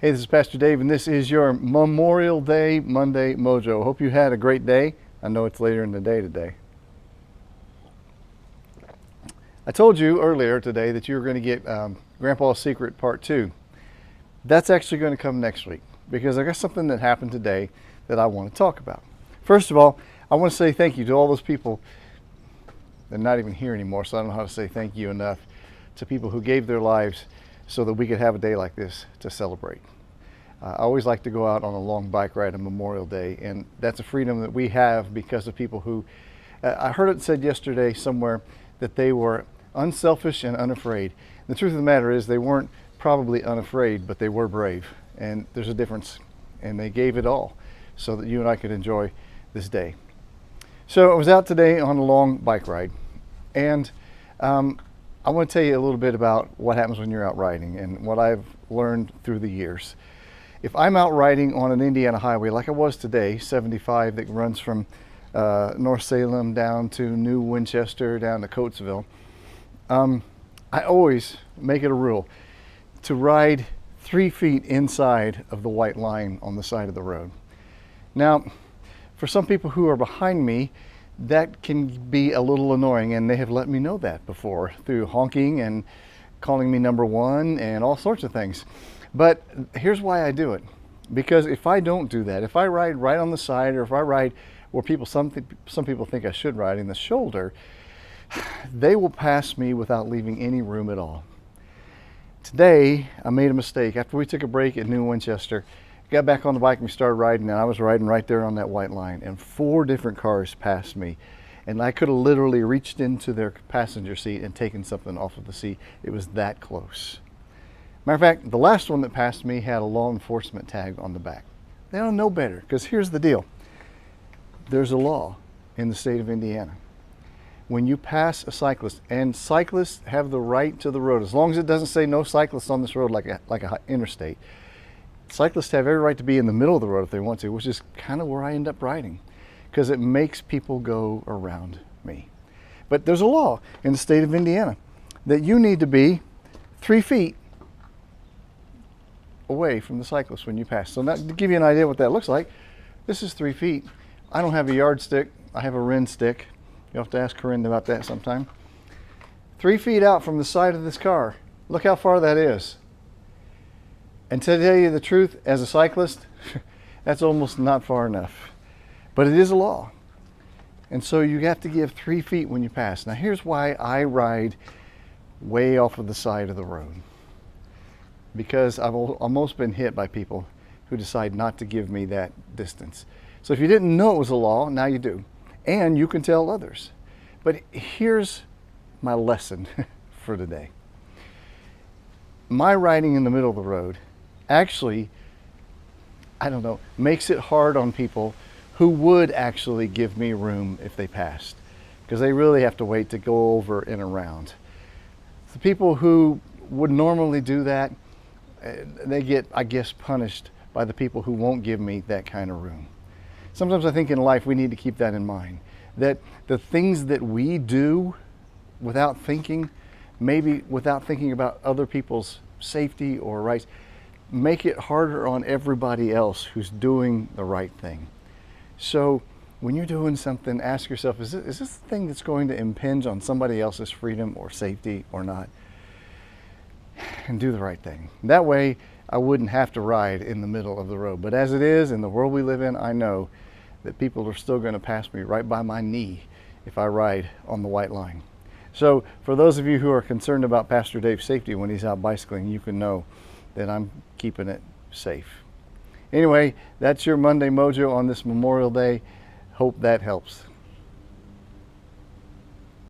Hey, this is Pastor Dave, and this is your Memorial Day Monday Mojo. Hope you had a great day. I know it's later in the day today. I told you earlier today that you were going to get Grandpa's Secret Part 2. That's actually going to come next week because I got something that happened today that I want to talk about. First of all, I want to say thank you to all those people. They're not even here anymore, so I don't know how to say thank you enough to people who gave their lives so that we could have a day like this to celebrate. I always like to go out on a long bike ride on Memorial Day, and that's a freedom that we have because of people who, I heard it said yesterday somewhere that they were unselfish and unafraid. The truth of the matter is they weren't probably unafraid, but they were brave, and there's a difference, and they gave it all so that you and I could enjoy this day. So I was out today on a long bike ride, and I want to tell you a little bit about what happens when you're out riding and what I've learned through the years. If I'm out riding on an Indiana highway like I was today, 75 that runs from North Salem down to New Winchester down to Coatesville, I always make it a rule to ride 3 feet inside of the white line on the side of the road. Now, for some people who are behind me, that can be a little annoying, and they have let me know that before through honking and calling me number one and all sorts of things. But here's why I do it. Because if I don't do that, if I ride right on the side, or if I ride where some people think I should ride in the shoulder, they will pass me without leaving any room at all. Today, I made a mistake. After we took a break at New Winchester, got back on the bike and we started riding, and I was riding right there on that white line, and 4 different cars passed me. And I could have literally reached into their passenger seat and taken something off of the seat. It was that close. Matter of fact, the last one that passed me had a law enforcement tag on the back. They don't know better, because here's the deal. There's a law in the state of Indiana. When you pass a cyclist, and cyclists have the right to the road, as long as it doesn't say no cyclists on this road like a interstate, cyclists have every right to be in the middle of the road if they want to, which is kind of where I end up riding, because it makes people go around me. But there's a law in the state of Indiana that you need to be 3 feet away from the cyclist when you pass. So now, to give you an idea what that looks like, this is 3 feet. I don't have a yardstick. I have a Ren stick. You'll have to ask Corinne about that sometime. 3 feet out from the side of this car. Look how far that is. And to tell you the truth, as a cyclist, that's almost not far enough. But it is a law. And so you have to give 3 feet when you pass. Now here's why I ride way off of the side of the road. Because I've almost been hit by people who decide not to give me that distance. So if you didn't know it was a law, now you do. And you can tell others. But here's my lesson for today. My riding in the middle of the road actually, makes it hard on people who would actually give me room if they passed. Because they really have to wait to go over and around. The people who would normally do that, they get, I guess, punished by the people who won't give me that kind of room. Sometimes I think in life we need to keep that in mind, that the things that we do without thinking, maybe without thinking about other people's safety or rights, make it harder on everybody else who's doing the right thing. So when you're doing something, ask yourself, is this the thing that's going to impinge on somebody else's freedom or safety or not? And do the right thing. That way I wouldn't have to ride in the middle of the road. But as it is, in the world we live in, I know that people are still going to pass me right by my knee if I ride on the white line. So for those of you who are concerned about Pastor Dave's safety when he's out bicycling, you can know that I'm keeping it safe. Anyway, that's your Monday Mojo on this Memorial Day. Hope that helps.